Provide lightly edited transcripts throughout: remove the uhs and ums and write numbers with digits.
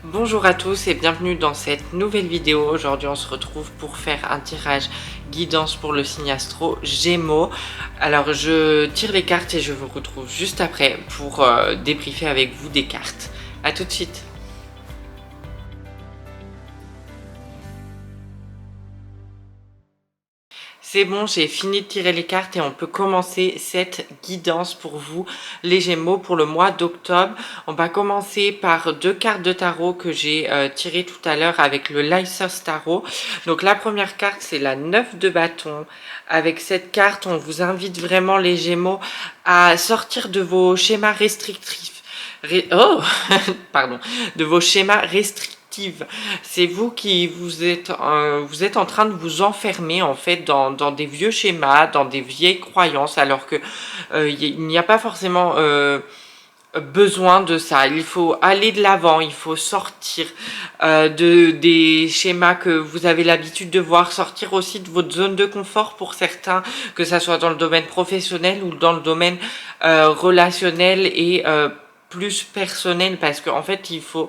Bonjour à tous et bienvenue dans cette nouvelle vidéo. Aujourd'hui on se retrouve pour faire un tirage guidance pour le signe astro Gémeaux. Alors je tire les cartes et je vous retrouve juste après pour débriefer avec vous des cartes. A tout de suite. C'est bon, j'ai fini de tirer les cartes et on peut commencer cette guidance pour vous, les Gémeaux, pour le mois d'octobre. On va commencer par deux cartes de tarot que j'ai tirées tout à l'heure avec le Lysos Tarot. Donc la première carte, c'est la 9 de bâton. Avec cette carte, on vous invite vraiment, les Gémeaux, à sortir de vos schémas restrictifs. Pardon, de vos schémas restrictifs. C'est vous qui vous êtes en train de vous enfermer en fait dans des vieux schémas, dans des vieilles croyances, alors que il n'y a pas forcément besoin de ça. Il faut aller de l'avant, il faut sortir des schémas que vous avez l'habitude de voir, sortir aussi de votre zone de confort pour certains, que ça soit dans le domaine professionnel ou dans le domaine relationnel et plus personnel, parce qu'en fait il faut...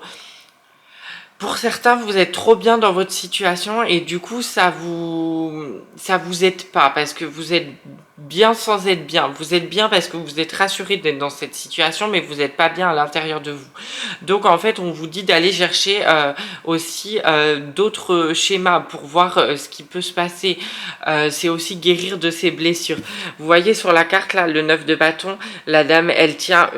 Pour certains, vous êtes trop bien dans votre situation et du coup, ça vous aide pas parce que vous êtes bien sans être bien. Vous êtes bien parce que vous êtes rassuré d'être dans cette situation, mais vous n'êtes pas bien à l'intérieur de vous. Donc, en fait, on vous dit d'aller chercher aussi d'autres schémas pour voir ce qui peut se passer. C'est aussi guérir de ses blessures. Vous voyez sur la carte là, le 9 de bâton, la dame, elle tient...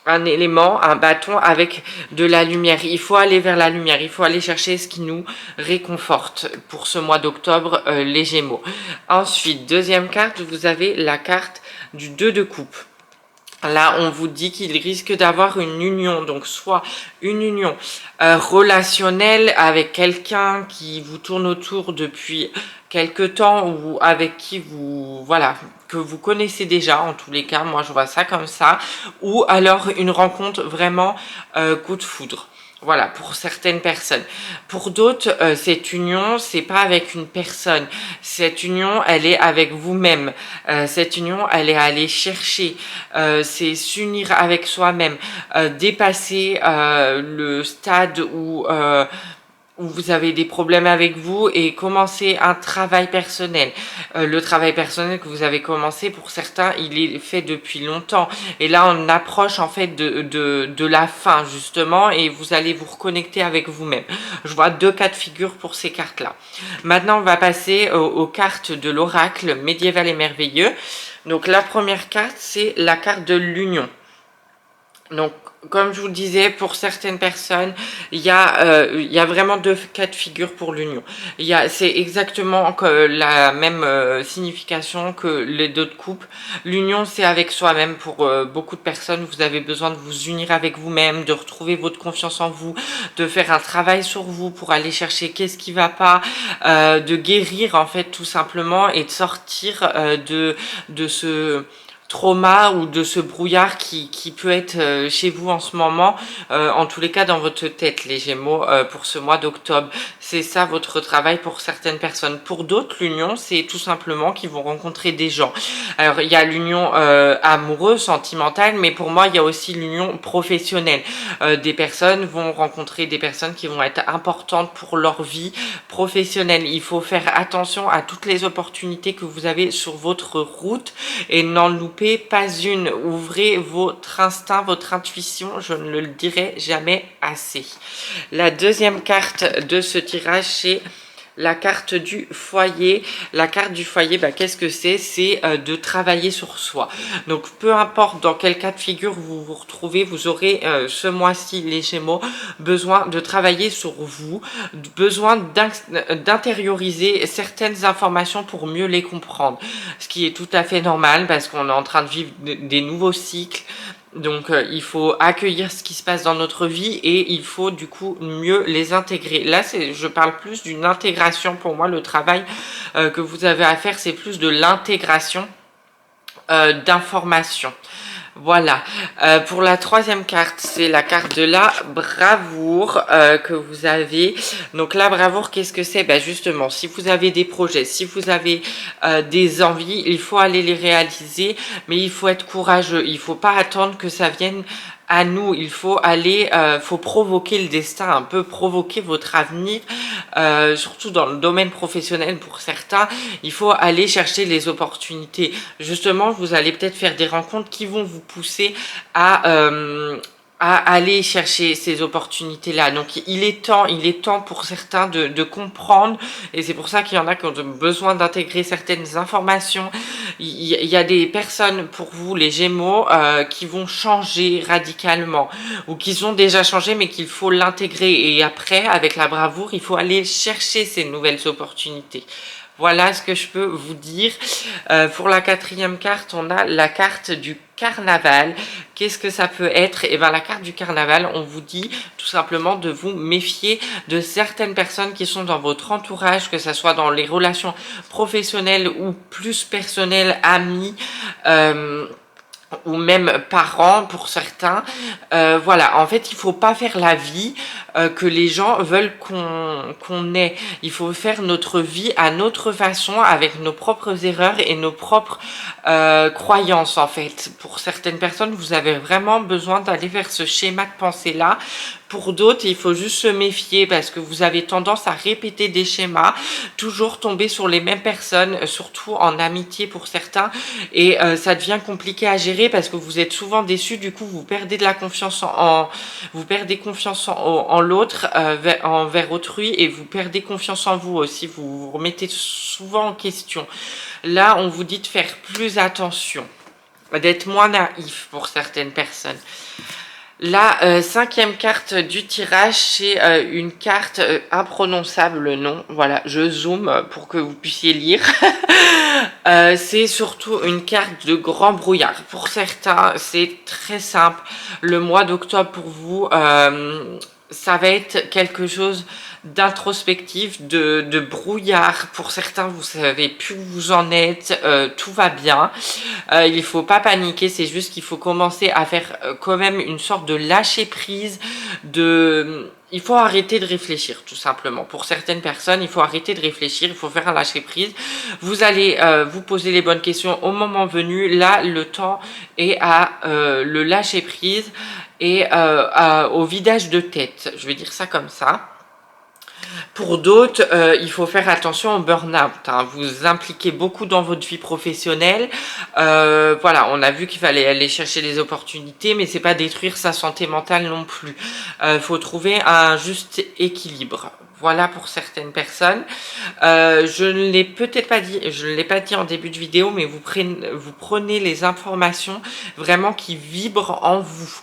un élément, un bâton avec de la lumière. Il faut aller vers la lumière, il faut aller chercher ce qui nous réconforte pour ce mois d'octobre, les Gémeaux. Ensuite, deuxième carte, vous avez la carte du 2 de coupe. Là, on vous dit qu'il risque d'avoir une union, donc soit une union relationnelle avec quelqu'un qui vous tourne autour depuis quelque temps ou avec qui vous, voilà, que vous connaissez déjà, en tous les cas, moi je vois ça comme ça, ou alors une rencontre vraiment coup de foudre. Voilà, pour certaines personnes. Pour d'autres, cette union, c'est pas avec une personne. Cette union, elle est avec vous-même. Cette union, elle est aller chercher. C'est s'unir avec soi-même. Dépasser le stade où vous avez des problèmes avec vous et commencer un travail personnel. Le travail personnel que vous avez commencé, pour certains, il est fait depuis longtemps. Et là, on approche en fait de la fin, justement, et vous allez vous reconnecter avec vous-même. Je vois deux cas de figure pour ces cartes-là. Maintenant, on va passer aux cartes de l'oracle médiéval et merveilleux. Donc, la première carte, c'est la carte de l'union. Donc, comme je vous le disais, pour certaines personnes, il y a vraiment deux cas de figure pour l'union. C'est exactement la même signification que les deux de coupe. L'union, c'est avec soi-même. Pour beaucoup de personnes, vous avez besoin de vous unir avec vous-même, de retrouver votre confiance en vous, de faire un travail sur vous pour aller chercher qu'est-ce qui va pas, de guérir en fait tout simplement et de sortir de ce trauma ou de ce brouillard qui peut être chez vous en ce moment, en tous les cas dans votre tête, les Gémeaux, pour ce mois d'octobre. C'est ça votre travail pour certaines personnes. Pour d'autres, l'union, c'est tout simplement qu'ils vont rencontrer des gens. Alors, il y a l'union amoureuse, sentimentale, mais pour moi, il y a aussi l'union professionnelle. Des personnes vont rencontrer des personnes qui vont être importantes pour leur vie professionnelle. Il faut faire attention à toutes les opportunités que vous avez sur votre route et n'en louper pas une. Ouvrez votre instinct, votre intuition, je ne le dirai jamais assez. La deuxième carte de ce tirage, c'est la carte du foyer. La carte du foyer, qu'est-ce que c'est? C'est de travailler sur soi. Donc, peu importe dans quel cas de figure vous vous retrouvez, vous aurez ce mois-ci, les Gémeaux, besoin de travailler sur vous, besoin d'intérioriser certaines informations pour mieux les comprendre. Ce qui est tout à fait normal parce qu'on est en train de vivre des nouveaux cycles. Donc il faut accueillir ce qui se passe dans notre vie et il faut du coup mieux les intégrer. Là, je parle plus d'une intégration. Pour moi, le travail que vous avez à faire, c'est plus de l'intégration d'informations. Voilà. Pour la troisième carte, c'est la carte de la bravoure que vous avez. Donc la bravoure, qu'est-ce que c'est? Ben justement, si vous avez des projets, si vous avez des envies, il faut aller les réaliser, mais il faut être courageux. Il faut pas attendre que ça vienne à nous. Il faut aller, faut provoquer le destin, un peu provoquer votre avenir, surtout dans le domaine professionnel pour certains. Il faut aller chercher les opportunités. Justement, vous allez peut-être faire des rencontres qui vont vous pousser à aller chercher ces opportunités-là. Donc il est temps pour certains de comprendre, et c'est pour ça qu'il y en a qui ont besoin d'intégrer certaines informations. Il y a des personnes pour vous, les Gémeaux, qui vont changer radicalement, ou qui ont déjà changé, mais qu'il faut l'intégrer. Et après, avec la bravoure, il faut aller chercher ces nouvelles opportunités. Voilà ce que je peux vous dire. Pour la quatrième carte, on a la carte du carnaval. Qu'est-ce que ça peut être? Et bien la carte du carnaval, on vous dit tout simplement de vous méfier de certaines personnes qui sont dans votre entourage, que ce soit dans les relations professionnelles ou plus personnelles, amis, ou même parents pour certains. Voilà, en fait, il faut pas faire la vie que les gens veulent qu'on ait. Il faut faire notre vie à notre façon, avec nos propres erreurs et nos propres croyances, en fait. Pour certaines personnes, vous avez vraiment besoin d'aller vers ce schéma de pensée-là. Pour d'autres, il faut juste se méfier parce que vous avez tendance à répéter des schémas, toujours tomber sur les mêmes personnes, surtout en amitié pour certains, et ça devient compliqué à gérer parce que vous êtes souvent déçus. Du coup, vous perdez de la confiance vous perdez confiance en l'autre, envers autrui, et vous perdez confiance en vous aussi. Vous vous remettez souvent en question. Là, on vous dit de faire plus attention, d'être moins naïf pour certaines personnes. La cinquième carte du tirage, c'est une carte imprononçable, non. Voilà, je zoome pour que vous puissiez lire. C'est surtout une carte de grand brouillard. Pour certains, c'est très simple. Le mois d'octobre pour vous, ça va être quelque chose d'introspectif, de brouillard. Pour certains, vous savez plus où vous en êtes, tout va bien. Il faut pas paniquer, c'est juste qu'il faut commencer à faire quand même une sorte de lâcher prise, il faut arrêter de réfléchir, tout simplement. Pour certaines personnes, il faut arrêter de réfléchir, il faut faire un lâcher prise. Vous allez vous poser les bonnes questions au moment venu. Là, le temps est à le lâcher prise et au vidage de tête. Je vais dire ça comme ça. Pour d'autres, il faut faire attention au burn-out. Hein. Vous impliquez beaucoup dans votre vie professionnelle. Voilà, on a vu qu'il fallait aller chercher les opportunités, mais c'est pas détruire sa santé mentale non plus. Faut trouver un juste équilibre. Voilà pour certaines personnes. Je ne l'ai peut-être pas dit, je ne l'ai pas dit en début de vidéo, mais vous prenez les informations vraiment qui vibrent en vous.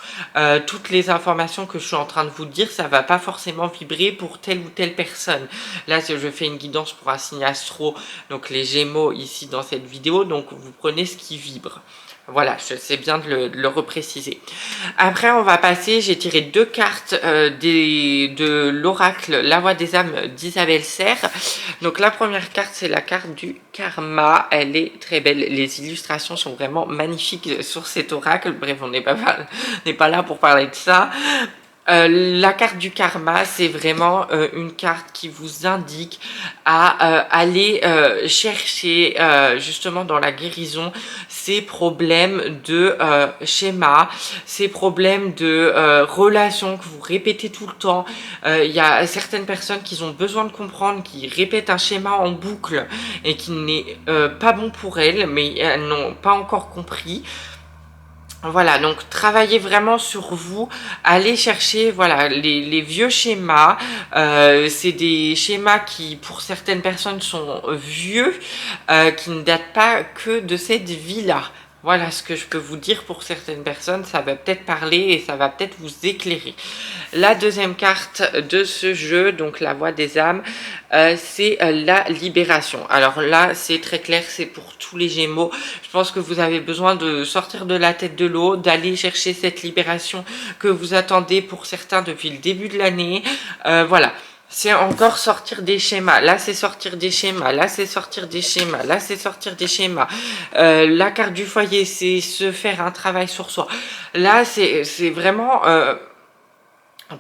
Toutes les informations que je suis en train de vous dire, ça va pas forcément vibrer pour telle ou telle personne. Là, je fais une guidance pour un signe astro, donc les Gémeaux ici dans cette vidéo, donc vous prenez ce qui vibre. Voilà, c'est bien de le repréciser. Après, on va passer, j'ai tiré deux cartes de l'oracle La Voix des âmes d'Isabelle Serre. Donc la première carte, c'est la carte du karma. Elle est très belle. Les illustrations sont vraiment magnifiques sur cet oracle. Bref, on n'est pas là pour parler de ça. La carte du karma, c'est vraiment une carte qui vous indique à aller chercher justement dans la guérison ces problèmes de schéma, ces problèmes de relations que vous répétez tout le temps. Il y a certaines personnes qui ont besoin de comprendre, qui répètent un schéma en boucle et qui n'est pas bon pour elles, mais elles n'ont pas encore compris. Voilà, donc travaillez vraiment sur vous, allez chercher voilà les vieux schémas, c'est des schémas qui pour certaines personnes sont vieux, qui ne datent pas que de cette vie-là. Voilà ce que je peux vous dire pour certaines personnes, ça va peut-être parler et ça va peut-être vous éclairer. La deuxième carte de ce jeu, donc la voix des âmes, c'est la libération. Alors là, c'est très clair, c'est pour tous les Gémeaux. Je pense que vous avez besoin de sortir de la tête de l'eau, d'aller chercher cette libération que vous attendez pour certains depuis le début de l'année. Voilà. c'est encore sortir des schémas. Là, c'est sortir des schémas. Là, c'est sortir des schémas. Là, c'est sortir des schémas. La carte du foyer, c'est se faire un travail sur soi. Là, c'est vraiment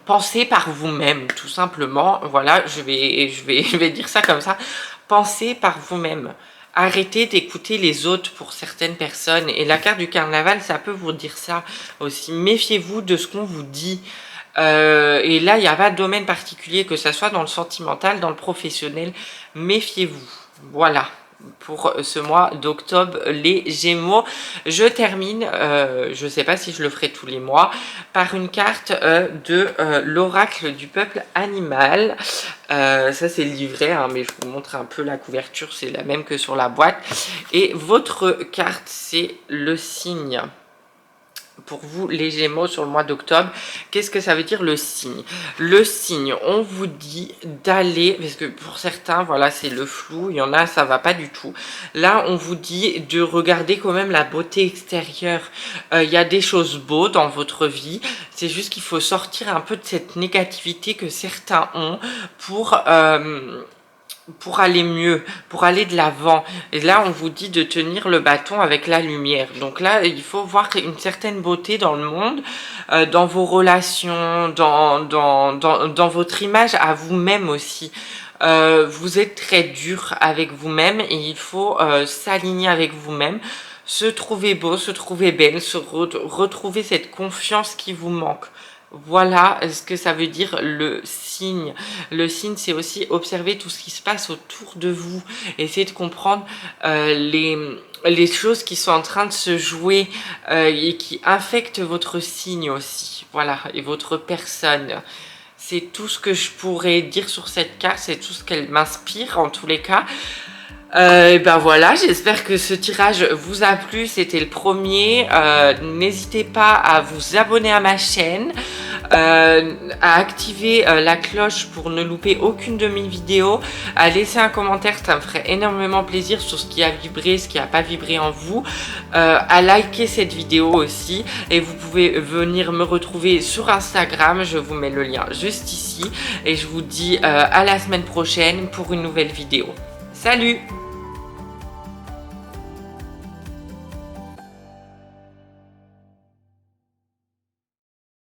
penser par vous-même, tout simplement. Voilà, je vais dire ça comme ça. Pensez par vous-même. Arrêtez d'écouter les autres pour certaines personnes. Et la carte du carnaval, ça peut vous dire ça aussi. Méfiez-vous de ce qu'on vous dit. Et là, il n'y a pas de domaine particulier, que ce soit dans le sentimental, dans le professionnel. Méfiez-vous. Voilà. Pour ce mois d'octobre, les Gémeaux. Je termine, je ne sais pas si je le ferai tous les mois, par une carte de l'oracle du peuple animal. Ça, c'est le livret, hein, mais je vous montre un peu la couverture, c'est la même que sur la boîte. Et votre carte, c'est le signe. Pour vous, les Gémeaux, sur le mois d'octobre, qu'est-ce que ça veut dire le signe? Le signe, on vous dit d'aller, parce que pour certains, voilà, c'est le flou, il y en a, ça va pas du tout. Là, on vous dit de regarder quand même la beauté extérieure. Il y a des choses beaux dans votre vie, c'est juste qu'il faut sortir un peu de cette négativité que certains ont pour aller mieux, pour aller de l'avant. Et là, on vous dit de tenir le bâton avec la lumière. Donc là, il faut voir une certaine beauté dans le monde, dans vos relations, dans votre image à vous-même aussi. Vous êtes très dur avec vous-même et il faut s'aligner avec vous-même, se trouver beau, se trouver belle, retrouver cette confiance qui vous manque. Voilà ce que ça veut dire le signe. Le signe, c'est aussi observer tout ce qui se passe autour de vous. Essayer de comprendre les choses qui sont en train de se jouer et qui affectent votre signe aussi. Voilà, et votre personne. C'est tout ce que je pourrais dire sur cette carte, c'est tout ce qu'elle m'inspire en tous les cas. Et ben voilà, j'espère que ce tirage vous a plu, c'était le premier. N'hésitez pas à vous abonner à ma chaîne, à activer la cloche pour ne louper aucune de mes vidéos, à laisser un commentaire, ça me ferait énormément plaisir sur ce qui a vibré, ce qui n'a pas vibré en vous, à liker cette vidéo aussi, et vous pouvez venir me retrouver sur Instagram, je vous mets le lien juste ici, et je vous dis à la semaine prochaine pour une nouvelle vidéo. Salut!